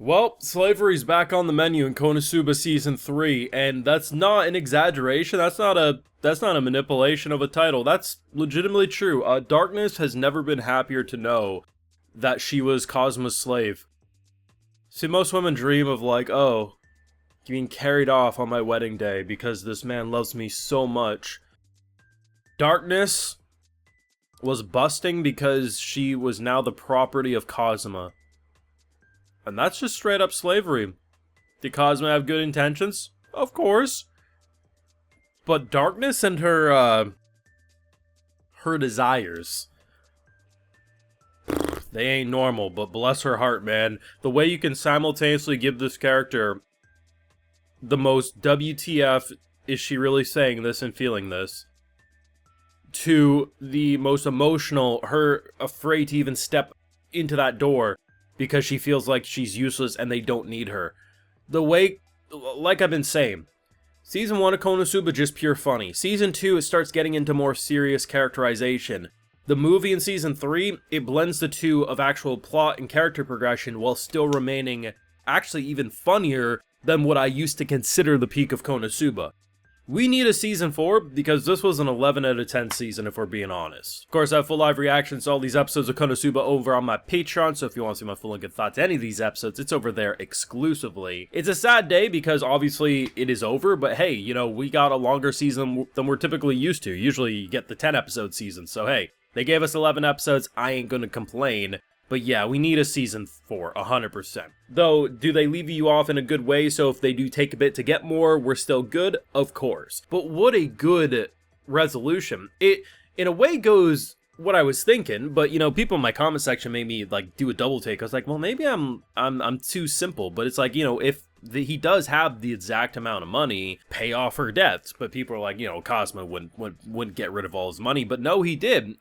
Well, slavery's back on the menu in KonoSuba Season 3, and that's not an exaggeration, that's not a manipulation of a title, that's legitimately true. Darkness has never been happier to know that she was Cosmo's slave. See, most women dream of like, oh, being carried off on my wedding day because this man loves me so much. Darkness was busting because she was now the property of Cosmo. And that's just straight up slavery. Did Cosmo have good intentions? Of course. But Darkness and her desires, they ain't normal, but bless her heart, man. The way you can simultaneously give this character the most WTF, is she really saying this and feeling this, to the most emotional, her afraid to even step into that door because she feels like she's useless and they don't need her. The way, like I've been saying, Season 1 of KonoSuba just pure funny. Season 2, it starts getting into more serious characterization. The movie in Season 3, it blends the two of actual plot and character progression while still remaining actually even funnier than what I used to consider the peak of KonoSuba. We need a Season 4 because this was an 11 out of 10 season if we're being honest. Of course, I have full live reactions to all these episodes of KonoSuba over on my Patreon, so if you want to see my full and good thoughts on any of these episodes, it's over there exclusively. It's a sad day because obviously it is over, but hey, you know, we got a longer season than we're typically used to. Usually you get the 10 episode season, so hey, they gave us 11 episodes, I ain't gonna complain. But yeah, we need a Season 4, 100%. Though, do they leave you off in a good way, so if they do take a bit to get more, we're still good? Of course. But what a good resolution. It, in a way, goes what I was thinking, but, you know, people in my comment section made me, like, do a double take. I was like, well, maybe I'm too simple, but it's like, you know, if he does have the exact amount of money, pay off her debts, but people are like, you know, Cosmo wouldn't get rid of all his money, but no, he did.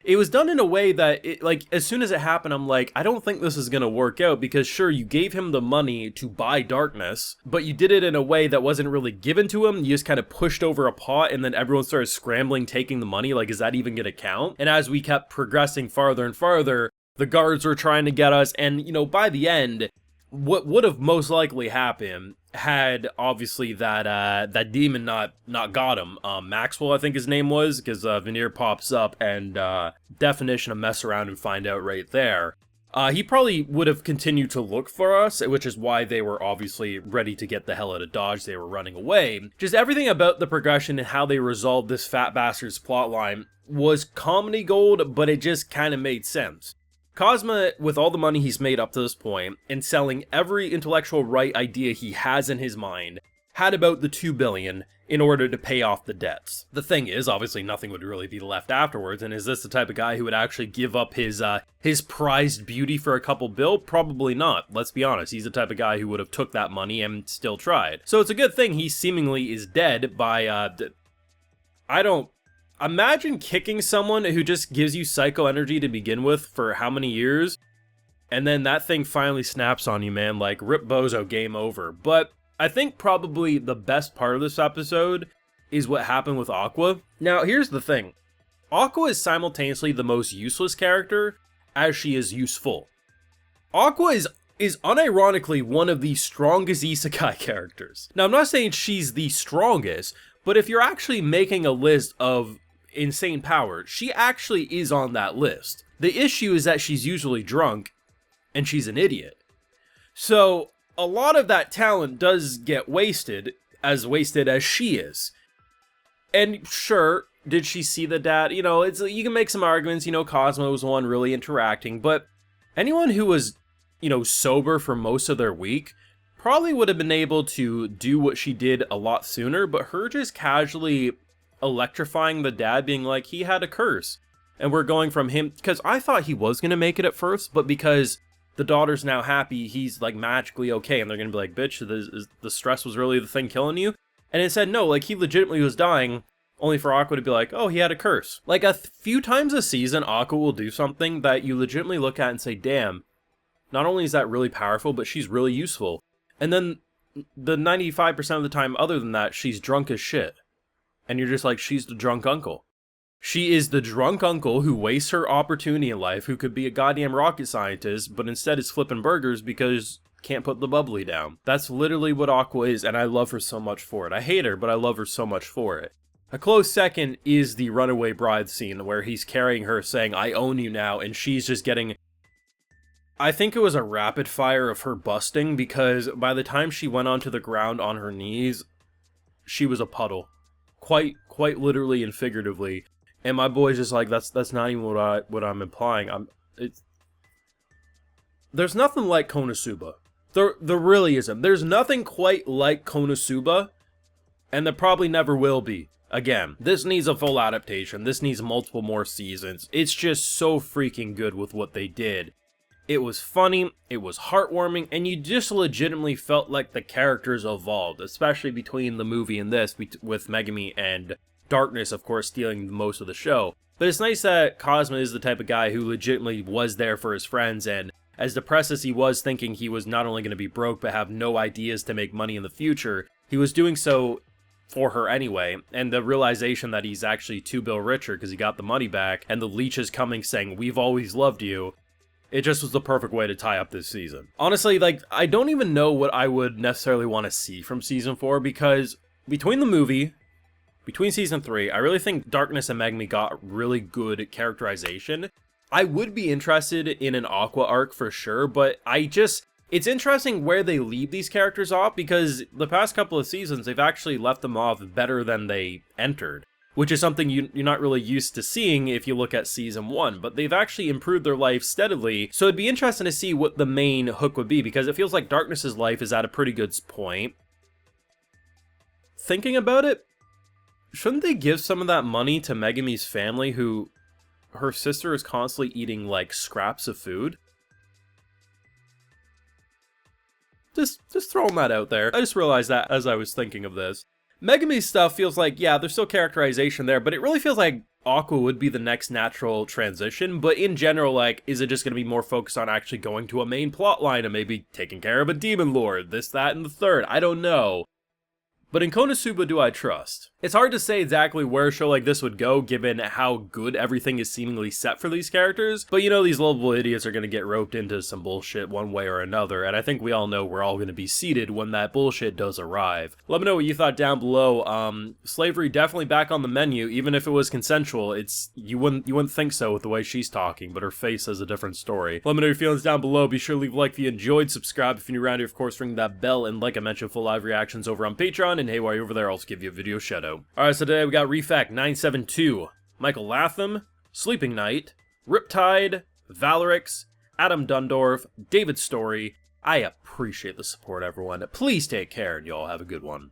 It was done in a way that, like, as soon as it happened, I'm like, I don't think this is gonna work out, because sure, you gave him the money to buy Darkness, but you did it in a way that wasn't really given to him. You just kind of pushed over a pot, and then everyone started scrambling, taking the money, like, is that even gonna count? And as we kept progressing farther and farther, the guards were trying to get us, and, you know, by the end, what would have most likely happened had obviously that demon not got him. Maxwell, I think his name was, because Veneer pops up and definition of mess around and find out right there. He probably would have continued to look for us, which is why they were obviously ready to get the hell out of Dodge. They were running away. Just everything about the progression and how they resolved this fat bastard's plotline was comedy gold, but it just kind of made sense. Cosmo, with all the money he's made up to this point, and selling every intellectual right idea he has in his mind, had about the $2 billion in order to pay off the debts. The thing is, obviously nothing would really be left afterwards, and is this the type of guy who would actually give up his prized beauty for a couple bill? Probably not, let's be honest. He's the type of guy who would have took that money and still tried. So it's a good thing he seemingly is dead by, imagine kicking someone who just gives you psycho energy to begin with for how many years, and then that thing finally snaps on you, man. Like, rip bozo, game over. But I think probably the best part of this episode is what happened with Aqua. Now, here's the thing. Aqua is simultaneously the most useless character as she is useful. Aqua is unironically one of the strongest isekai characters. Now, I'm not saying she's the strongest, but if you're actually making a list of insane power, she actually is on that list. The issue is that she's usually drunk, and she's an idiot. So, a lot of that talent does get wasted as she is. And sure, did she see the dad? You know, you can make some arguments, you know, Cosmo was the one really interacting, but anyone who was, you know, sober for most of their week probably would have been able to do what she did a lot sooner, but her just casually electrifying the dad, being like, he had a curse, and we're going from him, because I thought he was going to make it at first, but because the daughter's now happy, he's like magically okay, and they're going to be like, bitch, the stress was really the thing killing you? And it said no, like he legitimately was dying, only for Aqua to be like, oh, he had a curse. Like a few times a season, Aqua will do something that you legitimately look at and say, damn, not only is that really powerful, but she's really useful. And then the 95% of the time other than that, she's drunk as shit. And you're just like, she's the drunk uncle. She is the drunk uncle who wastes her opportunity in life, who could be a goddamn rocket scientist, but instead is flipping burgers because can't put the bubbly down. That's literally what Aqua is, and I love her so much for it. I hate her, but I love her so much for it. A close second is the runaway bride scene, where he's carrying her saying, I own you now, and she's just getting... I think it was a rapid fire of her busting, because by the time she went onto the ground on her knees, she was a puddle. Quite literally and figuratively. And my boy's just like, that's not even what I'm implying. There's nothing like KonoSuba. There really isn't. There's nothing quite like KonoSuba, and there probably never will be. Again, this needs a full adaptation. This needs multiple more seasons. It's just so freaking good with what they did. It was funny, it was heartwarming, and you just legitimately felt like the characters evolved, especially between the movie and this, with Megami and Darkness, of course, stealing most of the show. But it's nice that Cosmo is the type of guy who legitimately was there for his friends, and as depressed as he was thinking he was not only going to be broke, but have no ideas to make money in the future, he was doing so for her anyway, and the realization that he's actually 2 bill richer because he got the money back, and the leech is coming saying, we've always loved you, it just was the perfect way to tie up this season. Honestly, like, I don't even know what I would necessarily want to see from Season 4, because between the movie, between Season 3, I really think Darkness and Megami got really good characterization. I would be interested in an Aqua arc for sure, but it's interesting where they leave these characters off, because the past couple of seasons, they've actually left them off better than they entered, which is something you're not really used to seeing if you look at Season 1, but they've actually improved their life steadily, so it'd be interesting to see what the main hook would be, because it feels like Darkness's life is at a pretty good point. Thinking about it, shouldn't they give some of that money to Megami's family, who her sister is constantly eating, like, scraps of food? Just throwing that out there. I just realized that as I was thinking of this. Megami's stuff feels like, yeah, there's still characterization there, but it really feels like Aqua would be the next natural transition, but in general, like, is it just going to be more focused on actually going to a main plot line and maybe taking care of a demon lord, this, that, and the third? I don't know. But in KonoSuba do I trust? It's hard to say exactly where a show like this would go, given how good everything is seemingly set for these characters, but you know these lovable idiots are going to get roped into some bullshit one way or another, and I think we all know we're all going to be seated when that bullshit does arrive. Let me know what you thought down below. Slavery definitely back on the menu, even if it was consensual. You wouldn't think so with the way she's talking, but her face has a different story. Let me know your feelings down below. Be sure to leave a like if you enjoyed, subscribe if you're new around here, of course, ring that bell, and like I mentioned, full live reactions over on Patreon. And hey, while you're over there, I'll also give you a video shout out. Alright, so today we got Refact 972, Michael Latham, Sleeping Knight, Riptide, Valerix, Adam Dundorf, David Story. I appreciate the support, everyone. Please take care, and y'all have a good one.